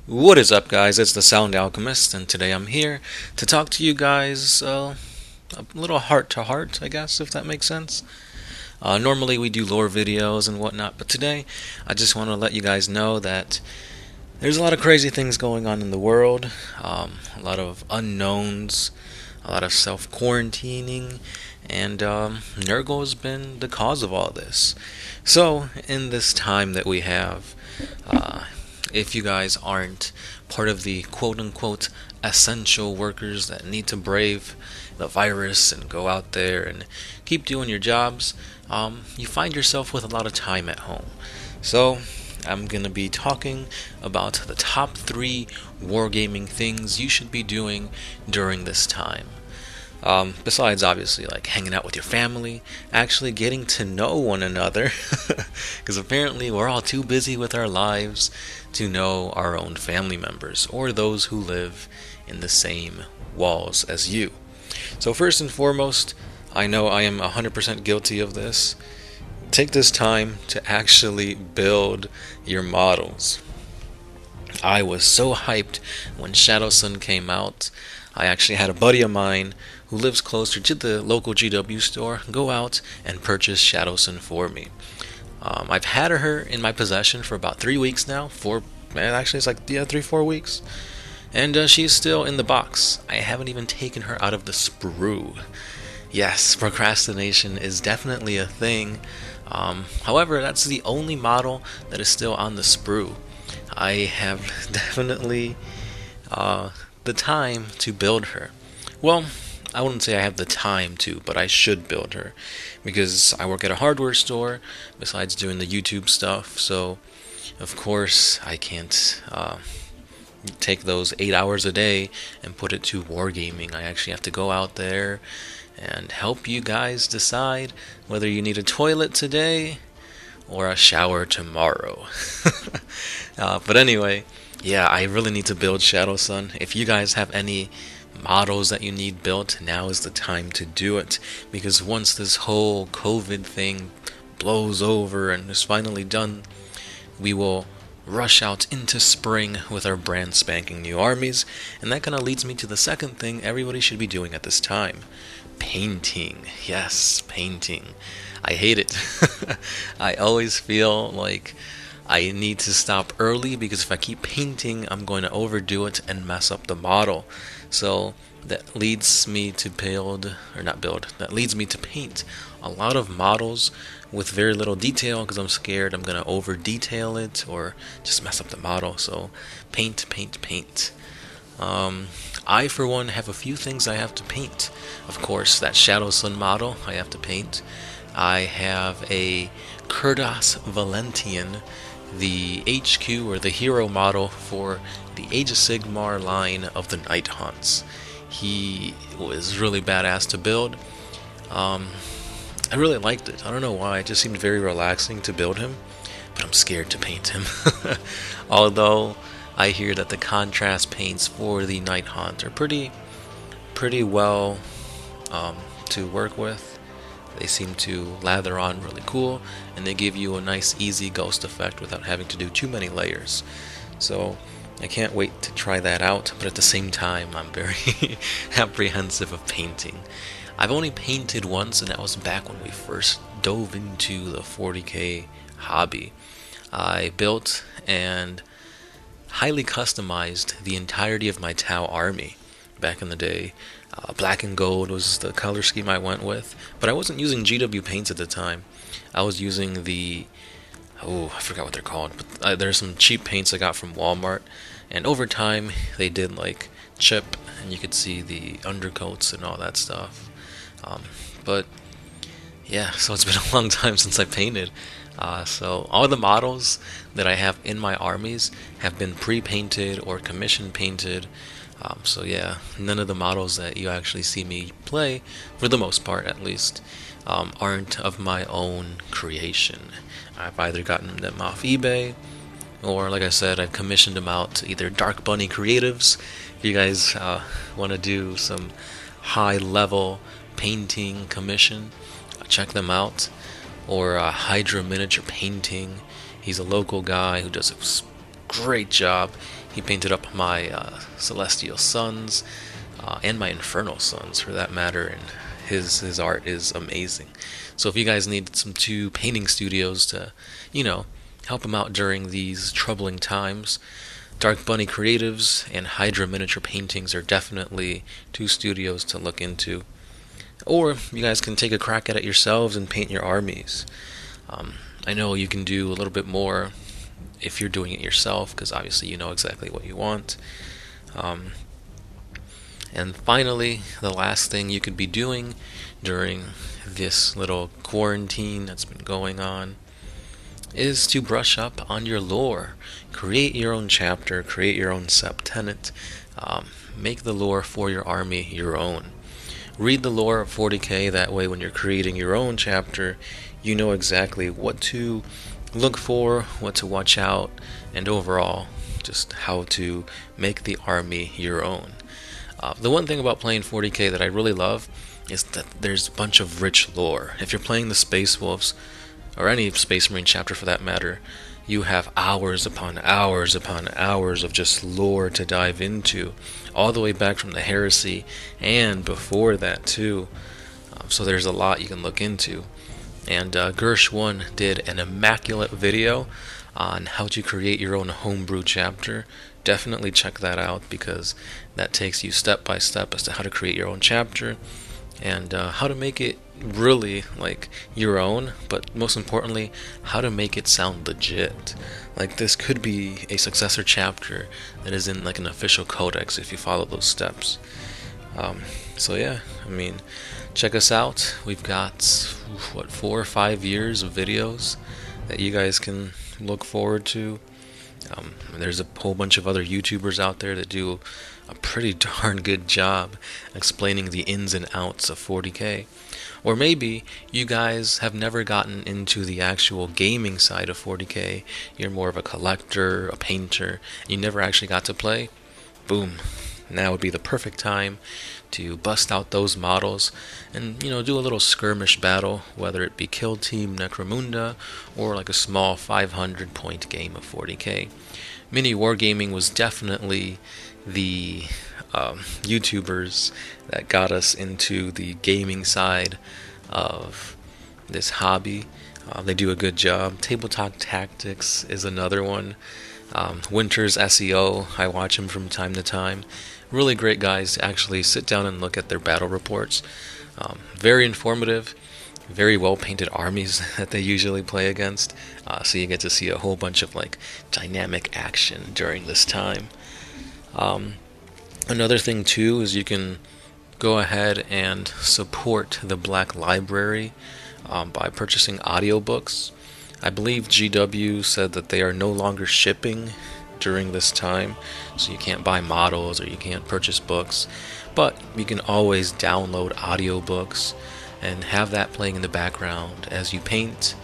What is up, guys? It's the Sound Alchemist, and today I'm here to talk to you guys a little heart to heart, I guess, if that makes sense. Normally we do lore videos and whatnot, but today I just want to let you guys know that there's a lot of crazy things going on in the world, a lot of unknowns, a lot of self-quarantining, and Nurgle has been the cause of all this. So, in this time that we have, if you guys aren't part of the quote-unquote essential workers that need to brave the virus and go out there and keep doing your jobs, you find yourself with a lot of time at home. So, I'm going to be talking about the top 3 wargaming things you should be doing during this time. Besides obviously like hanging out with your family, actually getting to know one another, because apparently we're all too busy with our lives to know our own family members or those who live in the same walls as you. So first and foremost, I know I am 100% guilty of this. Take this time to actually build your models. I was so hyped when Shadow Sun came out. I actually had a buddy of mine who lives closer to the local GW store go out and purchase Shadow Sun for me. I've had her in my possession for about 3 weeks now. Actually it's like 3-4 weeks, and she's still in the box. I haven't even taken her out of the sprue. Yes, procrastination is definitely a thing. However, that's the only model that is still on the sprue. I have definitely the time to build her. Well, I wouldn't say I have the time to, but I should build her because I work at a hardware store besides doing the YouTube stuff. So, of course, I can't take those 8 hours a day and put it to wargaming. I actually have to go out there and help you guys decide whether you need a toilet today or a shower tomorrow. But anyway, yeah, I really need to build Shadow Sun. If you guys have any models that you need built, now is the time to do it, because once this whole COVID thing blows over and is finally done, we will rush out into spring with our brand spanking new armies, and that kind of leads me to the second thing everybody should be doing at this time: painting. Yes, painting. I hate it. I always feel like I need to stop early, because if I keep painting, I'm going to overdo it and mess up the model. So that leads me to that leads me to paint a lot of models with very little detail, because I'm scared I'm going to over detail it or just mess up the model. So paint, paint, paint. I, for one, have a few things I have to paint. Of course, that Shadow Sun model I have to paint. I have a Kurdas Valentian, the HQ or the hero model for the Age of Sigmar line of the Night Haunts. He was really badass to build. I really liked it. I don't know why, it just seemed very relaxing to build him, but I'm scared to paint him. Although I hear that the contrast paints for the Night Haunt are pretty well to work with. They seem to lather on really cool, and they give you a nice easy ghost effect without having to do too many layers. So I can't wait to try that out, but at the same time I'm very apprehensive of painting. I've only painted once, and that was back when we first dove into the 40k hobby. I built and highly customized the entirety of my Tau army back in the day. Black and gold was the color scheme I went with, but I wasn't using GW paints at the time. I was using I forgot what they're called, but there's some cheap paints I got from Walmart, and over time they did like chip, and you could see the undercoats and all that stuff. But yeah, so it's been a long time since I painted. So all the models that I have in my armies have been pre-painted or commission painted. So yeah, none of the models that you actually see me play, for the most part at least, aren't of my own creation. I've either gotten them off eBay, or like I said, I've commissioned them out to either Dark Bunny Creatives, if you guys want to do some high level painting commission, check them out, or Hydra Miniature Painting. He's a local guy who does a great job. He painted up my Celestial Suns and my Infernal Suns, for that matter, and his art is amazing. So if you guys need some two painting studios to, help him out during these troubling times, Dark Bunny Creatives and Hydra Miniature Paintings are definitely two studios to look into. Or you guys can take a crack at it yourselves and paint your armies. I know you can do a little bit more if you're doing it yourself, because obviously you know exactly what you want. And finally, the last thing you could be doing during this little quarantine that's been going on is to brush up on your lore. Create your own chapter, create your own subtenant, make the lore for your army your own. Read the lore of 40k, that way when you're creating your own chapter, you know exactly what to look for, what to watch out, and overall, just how to make the army your own. The one thing about playing 40k that I really love is that there's a bunch of rich lore. If you're playing the Space Wolves, or any Space Marine chapter for that matter, you have hours upon hours upon hours of just lore to dive into, all the way back from the Heresy and before that too. So there's a lot you can look into. And Gersh1 did an immaculate video on how to create your own homebrew chapter. Definitely check that out, because that takes you step by step as to how to create your own chapter and how to make it really like your own, but most importantly, how to make it sound legit. Like, this could be a successor chapter that is in like an official codex if you follow those steps. So yeah, I mean, check us out. We've got 4 or 5 years of videos that you guys can look forward to. There's a whole bunch of other YouTubers out there that do a pretty darn good job explaining the ins and outs of 40k. Or maybe you guys have never gotten into the actual gaming side of 40k. You're more of a collector, a painter, and you never actually got to play. Boom. Now would be the perfect time to bust out those models and, do a little skirmish battle, whether it be Kill Team Necromunda or like a small 500 point game of 40k. Mini Wargaming was definitely the YouTubers that got us into the gaming side of this hobby. They do a good job. Tabletop Tactics is another one. Winter's SEO, I watch him from time to time. Really great guys to actually sit down and look at their battle reports. Very informative, very well painted armies that they usually play against. So you get to see a whole bunch of like dynamic action during this time. Another thing too is you can go ahead and support the Black Library by purchasing audiobooks. I believe GW said that they are no longer shipping during this time, so you can't buy models or you can't purchase books, but you can always download audiobooks and have that playing in the background as you paint,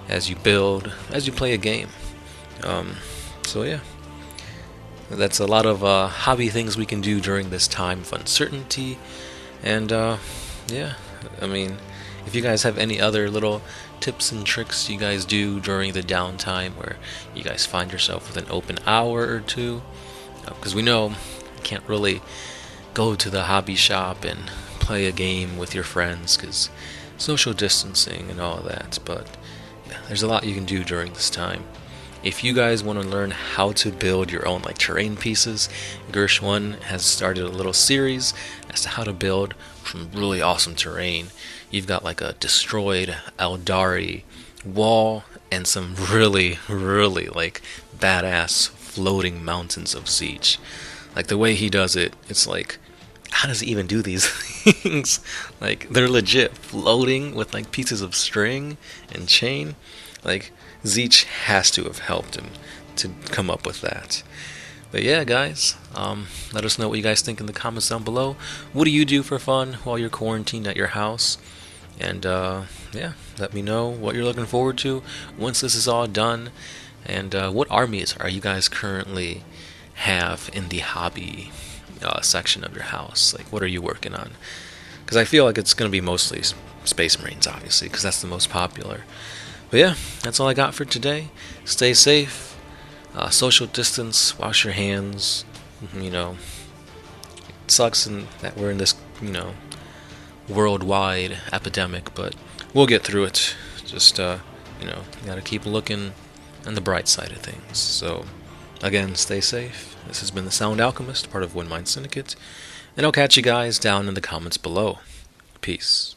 as you build, as you play a game. So yeah, that's a lot of hobby things we can do during this time of uncertainty. And yeah, I mean, if you guys have any other little tips and tricks you guys do during the downtime where you guys find yourself with an open hour or two, because we know you can't really go to the hobby shop and play a game with your friends because social distancing and all that, but yeah, there's a lot you can do during this time. If you guys want to learn how to build your own like terrain pieces, Gersh1 has started a little series as to how to build some really awesome terrain. You've got like a destroyed Eldari wall and some really, really like badass floating mountains of siege. Like the way he does it, it's like, how does he even do these things? Like, they're legit floating with like pieces of string and chain. Like, Zeech has to have helped him to come up with that. But yeah, guys, let us know what you guys think in the comments down below. What do you do for fun while you're quarantined at your house? And yeah, let me know what you're looking forward to once this is all done. And what armies are you guys currently have in the hobby section of your house? Like, what are you working on? Because I feel like it's going to be mostly Space Marines, obviously, because that's the most popular. But yeah, that's all I got for today. Stay safe. Social distance, wash your hands. You know, it sucks that we're in this, worldwide epidemic, but we'll get through it. Just, you gotta keep looking on the bright side of things. So, again, stay safe. This has been the Sound Alchemist, part of One Mind Syndicate, and I'll catch you guys down in the comments below. Peace.